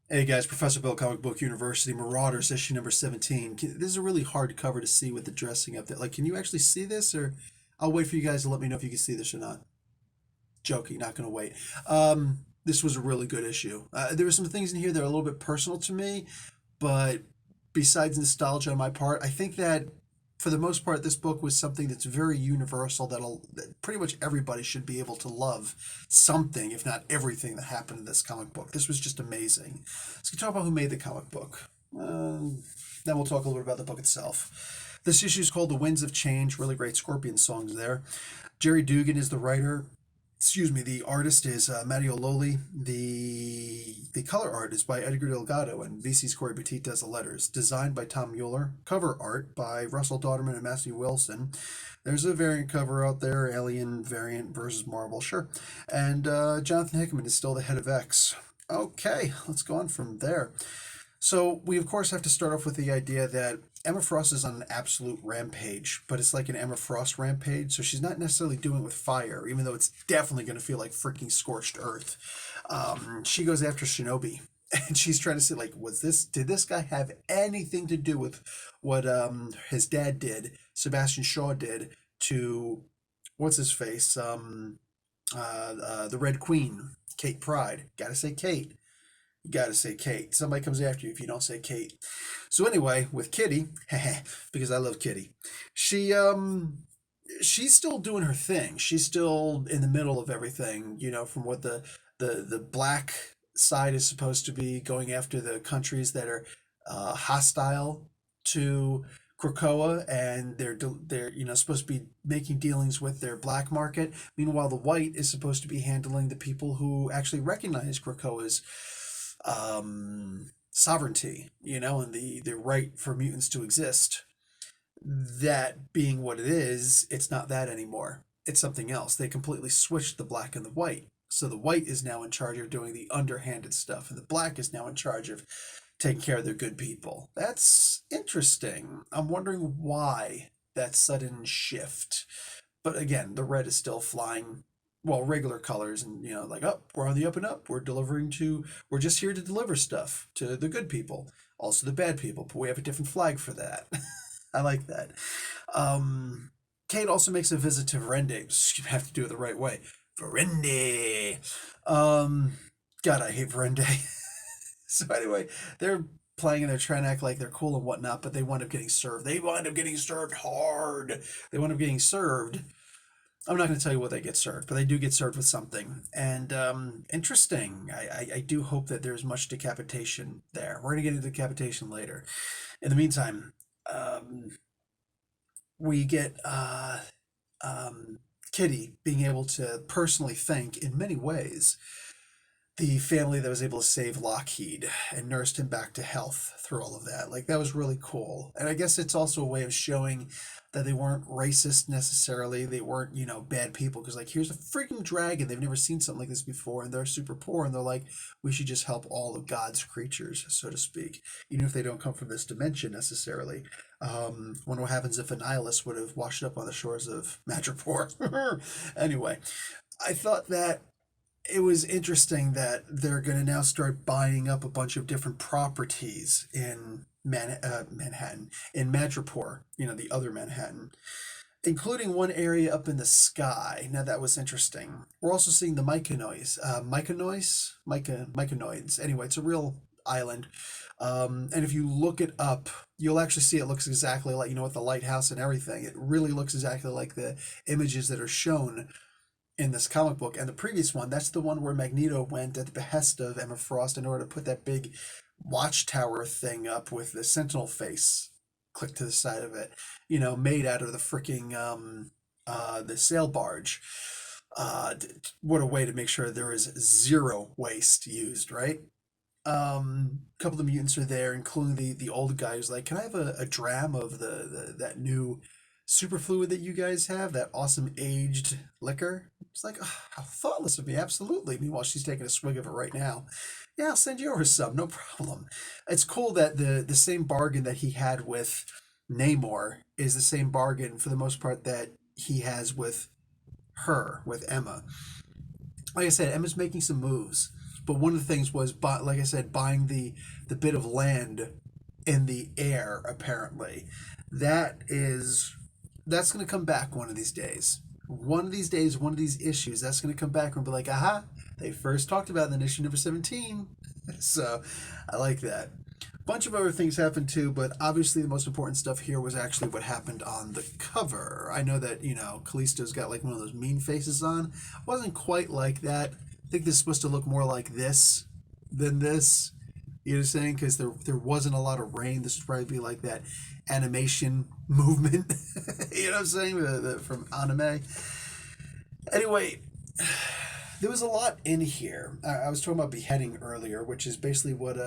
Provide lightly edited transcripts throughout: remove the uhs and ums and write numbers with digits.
Hey guys, Professor Bill, Comic Book University, Marauders, issue number 17. This is a really hard cover to see with the dressing up there. Like, can you actually see this? Or I'll wait for you guys to let me know if you can see this or not. Joking, not going to wait. This was a really good issue. There were some things in here that are a little bit personal to me, but besides nostalgia on my part, I think that for the most part, this book was something that's very universal that pretty much everybody should be able to love something, if not everything, that happened in this comic book. This was just amazing. Let's talk about who made the comic book. Then we'll talk a little bit about the book itself. This issue is called The Winds of Change. Really great Scorpion songs there. Jerry Dugan is the writer. Excuse me, the artist is Matteo Loli. The color art is by Edgar Delgado, and VC's Corey Petit does the letters. Designed by Tom Mueller. Cover art by Russell Dauterman and Matthew Wilson. There's a variant cover out there, Alien variant versus Marvel, sure. And Jonathan Hickman is still the head of X. Okay, let's go on from there. So we of course have to start off with the idea that Emma Frost is on an absolute rampage, but it's like an Emma Frost rampage, so she's not necessarily doing it with fire, even though it's definitely going to feel like freaking scorched earth. She goes after Shinobi, and she's trying to see like, did this guy have anything to do with what his dad did, Sebastian Shaw did to what's his face, the Red Queen, Kate Pride. Gotta say Kate. You gotta say Kate. Somebody comes after you if you don't say Kate. So anyway, with Kitty, because I love Kitty, she she's still doing her thing. She's still in the middle of everything, from what the black side is supposed to be going after the countries that are hostile to Krakoa, and they're supposed to be making dealings with their black market. Meanwhile, the white is supposed to be handling the people who actually recognize Krakoa's sovereignty, and the right for mutants to exist. That being what it is, it's not that anymore. It's something else. They completely switched the black and the white. So the white is now in charge of doing the underhanded stuff, and the black is now in charge of taking care of their good people. That's interesting. I'm wondering why that sudden shift. But again, the red is still flying, well, regular colors, and like, oh, we're on the up and up. We're just here to deliver stuff to the good people, also the bad people, but we have a different flag for that. I like that. um Kate also makes a visit to Verende. You have to do it the right way. Verende. um God, I hate Verende. So anyway, they're playing and they're trying to act like they're cool and whatnot, but they wind up getting served. They wind up getting served hard. They wind up getting served. I'm not going to tell you what they get served, but they do get served with something. And interesting. I do hope that there's much decapitation there. We're going to get into decapitation later. In the meantime, um, we get Kitty being able to personally thank, in many ways, the family that was able to save Lockheed and nursed him back to health through all of that. Like, that was really cool. And I guess it's also a way of showing that they weren't racist necessarily. They weren't, bad people. Because, like, here's a freaking dragon. They've never seen something like this before. And they're super poor. And they're like, we should just help all of God's creatures, so to speak. Even if they don't come from this dimension necessarily. Wonder what happens if a nihilist would have washed up on the shores of Madripoor. Anyway, I thought that it was interesting that they're going to now start buying up a bunch of different properties in Manhattan, in Madripoor, the other Manhattan, including one area up in the sky. Now that was interesting. We're also seeing the Myconoids. Anyway, it's a real island. And if you look it up, you'll actually see it looks exactly like, with the lighthouse and everything. It really looks exactly like the images that are shown in this comic book. And the previous one, that's the one where Magneto went at the behest of Emma Frost in order to put that big watchtower thing up with the sentinel face clicked to the side of it, made out of the freaking the sail barge. What a way to make sure there is zero waste used, right? A couple of the mutants are there, including the old guy who's like, "Can I have a dram of the that new superfluid that you guys have? That awesome aged liquor?" It's like, oh, how thoughtless of me. Absolutely. Meanwhile, she's taking a swig of it right now. Yeah, I'll send you over some. No problem. It's cool that the same bargain that he had with Namor is the same bargain for the most part that he has with her, with Emma. Like I said, Emma's making some moves. But one of the things was, like I said, buying the bit of land in the air. Apparently, that is that's going to come back one of these days. One of these days, one of these issues, that's going to come back and be like, aha, they first talked about it in issue number 17. So I like that. Bunch of other things happened too, but obviously the most important stuff here was actually what happened on the cover. I know that, Callisto's got like one of those mean faces on. It wasn't quite like that. I think this is supposed to look more like this than this. You know what I'm saying? Because there wasn't a lot of rain. This would probably be like that animation movement. You know what I'm saying? From anime. Anyway, there was a lot in here. I was talking about beheading earlier, which is basically what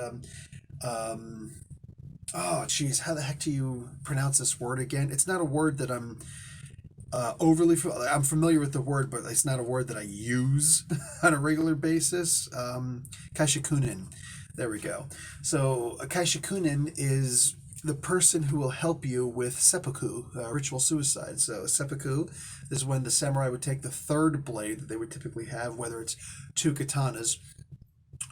um oh geez, how the heck do you pronounce this word again? It's not a word that I'm familiar with the word, but it's not a word that I use on a regular basis. Akai Shakunen. There we go. So Akai Shakunen is the person who will help you with seppuku, ritual suicide. So seppuku is when the samurai would take the third blade that they would typically have, whether it's two katanas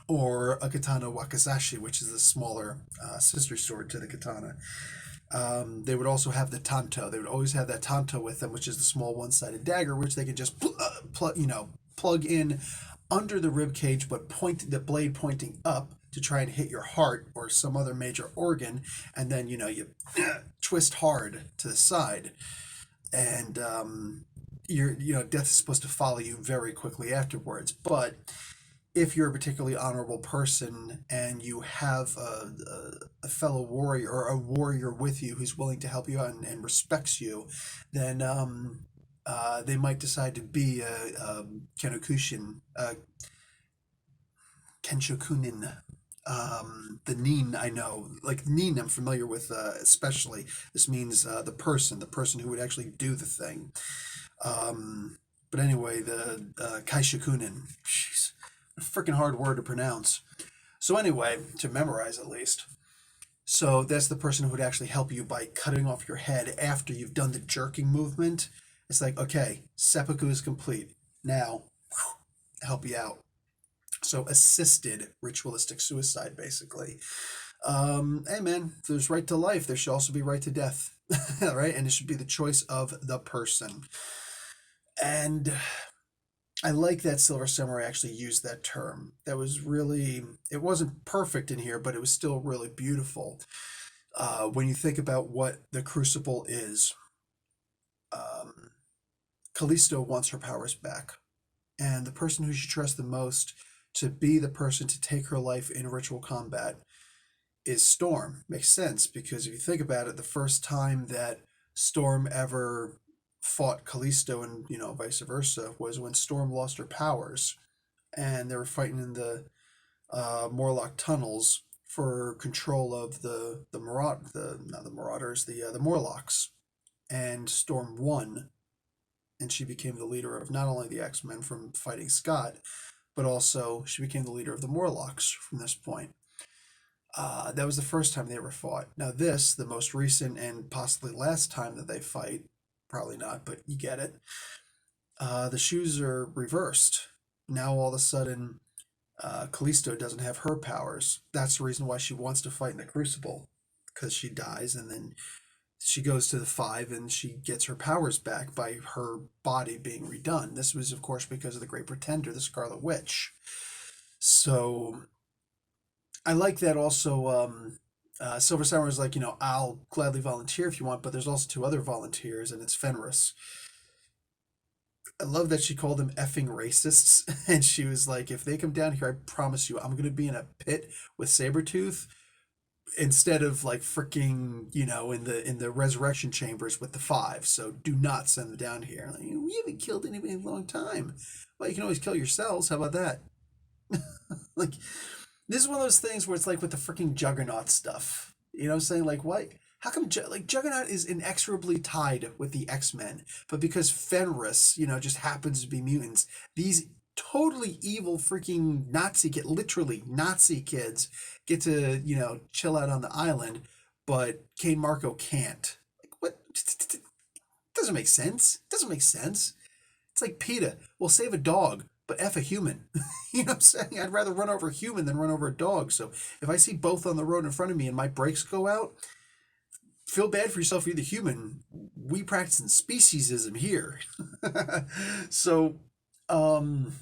or a katana wakizashi, which is the smaller sister sword to the katana. They would also have the tanto. They would always have that tanto with them, which is the small one-sided dagger, which they could just plug in under the rib cage, but point the blade pointing up to try and hit your heart or some other major organ, and then you twist hard to the side, and death is supposed to follow you very quickly afterwards. But if you're a particularly honorable person and you have a fellow warrior or a warrior with you who's willing to help you out and respects you, then they might decide to be a Kenokushin, Kenshokunin. The nin I know, like nin I'm familiar with, especially. This means the person who would actually do the thing. But anyway, the Kai Shakunen, jeez, a freaking hard word to pronounce. So anyway, to memorize at least. So that's the person who would actually help you by cutting off your head after you've done the jerking movement. It's like, okay, seppuku is complete. Now, help you out. So assisted ritualistic suicide, basically. Hey man, if there's right to life, there should also be right to death, right? And it should be the choice of the person. And I like that Silver Samurai actually used that term. That was really, it wasn't perfect in here, but it was still really beautiful. When you think about what the Crucible is, um, Callisto wants her powers back. And the person who she trusts the most to be the person to take her life in ritual combat is Storm. Makes sense, because if you think about it, the first time that Storm ever fought Callisto and vice versa was when Storm lost her powers, and they were fighting in the Morlock tunnels for control of not the Marauders, the Morlocks, and Storm won, and she became the leader of not only the X-Men from fighting Scott, but also she became the leader of the Morlocks from this point. That was the first time they ever fought. Now this, the most recent and possibly last time that they fight, probably not, but you get it. The shoes are reversed. Now all of a sudden, Callisto doesn't have her powers. That's the reason why she wants to fight in the Crucible, because she dies and then she goes to the Five and she gets her powers back by her body being redone. This was, of course, because of the Great Pretender, the Scarlet Witch. So I like that also. Silver Samurai is like, I'll gladly volunteer if you want, but there's also two other volunteers, and it's Fenris. I love that she called them effing racists, and she was like, if they come down here, I promise you, I'm going to be in a pit with Sabretooth instead of like freaking, in the resurrection chambers with the Five. So do not send them down here. Like, we haven't killed anybody in a long time. Well, you can always kill yourselves. How about that? Like, this is one of those things where it's like with the freaking Juggernaut stuff. You know what I'm saying? Like, what? How come, Juggernaut is inexorably tied with the X-Men, but because Fenris, just happens to be mutants, these totally evil freaking literally Nazi kids get to, chill out on the island, but Kane Marco can't. Like, what? Doesn't make sense. Doesn't make sense. It's like PETA. We'll save a dog. but F a human. You know what I'm saying? I'd rather run over a human than run over a dog. So if I see both on the road in front of me and my brakes go out, feel bad for yourself. You're the human. We practicing speciesism here. So um,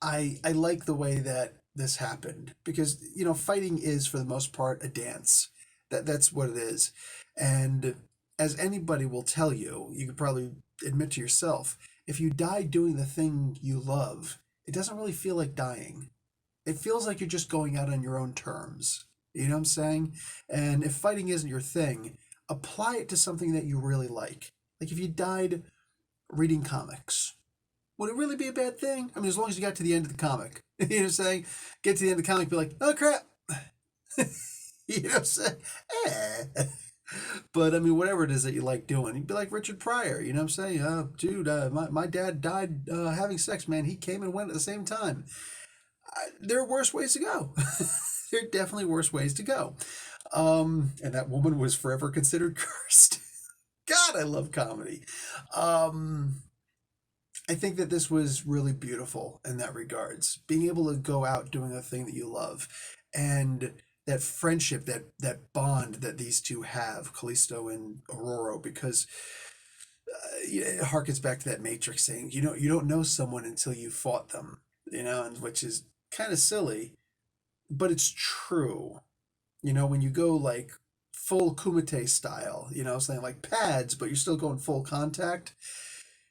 I like the way that this happened because fighting is for the most part a dance. That's what it is, and as anybody will tell you, you could probably admit to yourself, if you die doing the thing you love, it doesn't really feel like dying. It feels like you're just going out on your own terms. You know what I'm saying? And if fighting isn't your thing, apply it to something that you really like. Like if you died reading comics, would it really be a bad thing? I mean, as long as you got to the end of the comic. You know what I'm saying? Get to the end of the comic, be like, oh crap. You know what I'm saying? Eh. But I mean, whatever it is that you like doing, you'd be like Richard Pryor. You know what I'm saying? Dude, my dad died having sex, man. He came and went at the same time. There are worse ways to go. There are definitely worse ways to go. And that woman was forever considered cursed. God, I love comedy. Um, I think that this was really beautiful in that regards. Being able to go out doing a thing that you love, and that friendship, that bond that these two have, Callisto and Aurora, because it harkens back to that Matrix saying, you don't know someone until you fought them, and which is kind of silly, but it's true. When you go like full Kumite style, saying like pads, but you're still going full contact,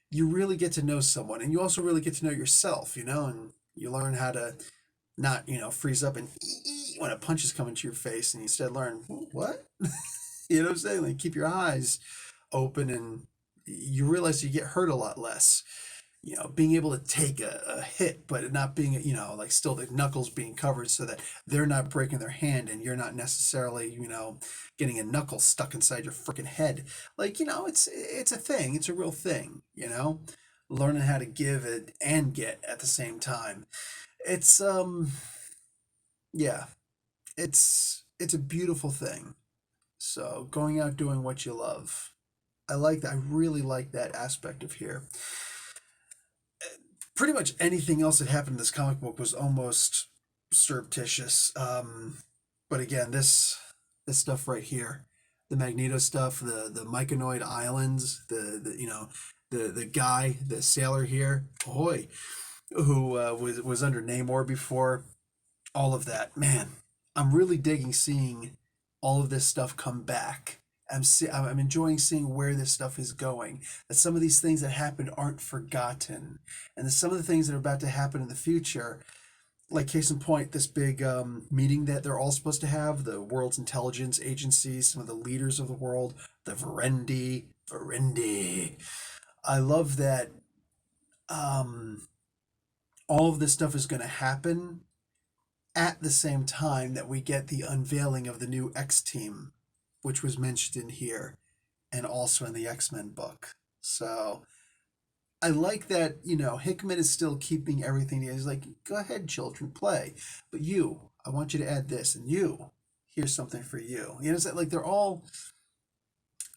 you really get to know someone, and you also really get to know yourself, and you learn how to not, freeze up and when a punch is coming to your face, and you instead learn what, you know what I'm saying? Like keep your eyes open, and you realize you get hurt a lot less. Being able to take a hit, but it not being, like still the knuckles being covered so that they're not breaking their hand and you're not necessarily, getting a knuckle stuck inside your freaking head. Like, it's a thing. It's a real thing, learning how to give it and get at the same time. It's, yeah, it's a beautiful thing. So going out doing what you love. I like that. I really like that aspect of here. Pretty much anything else that happened in this comic book was almost surreptitious. But again, this stuff right here, the Magneto stuff, the Myconoid Islands, the guy, the sailor here, ahoy, who was under Namor before, all of that. Man, I'm really digging seeing all of this stuff come back. I'm enjoying seeing where this stuff is going. That some of these things that happened aren't forgotten, and that some of the things that are about to happen in the future, like case in point, this big meeting that they're all supposed to have, the world's intelligence agencies, some of the leaders of the world, the Verendi. I love that all of this stuff is going to happen at the same time that we get the unveiling of the new X team, which was mentioned in here and also in the X-Men book. So I like that, Hickman is still keeping everything. He's like, go ahead, children, play. But I want you to add this, and here's something for you. It's like they're all,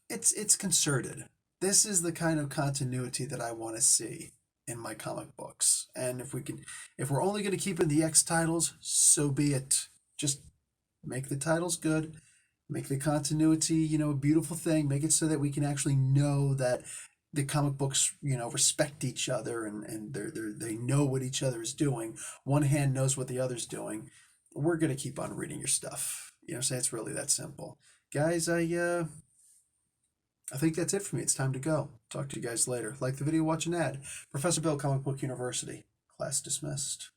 it's concerted. This is the kind of continuity that I want to see in my comic books. And if we're only going to keep in the X titles, so be it. Just make the titles good, make the continuity, a beautiful thing, make it so that we can actually know that the comic books, respect each other, and they know what each other is doing. One hand knows what the other's doing. We're going to keep on reading your stuff. So it's really that simple. Guys, I think that's it for me. It's time to go. Talk to you guys later. Like the video, watch an ad. Professor Bill, Comic Book University. Class dismissed.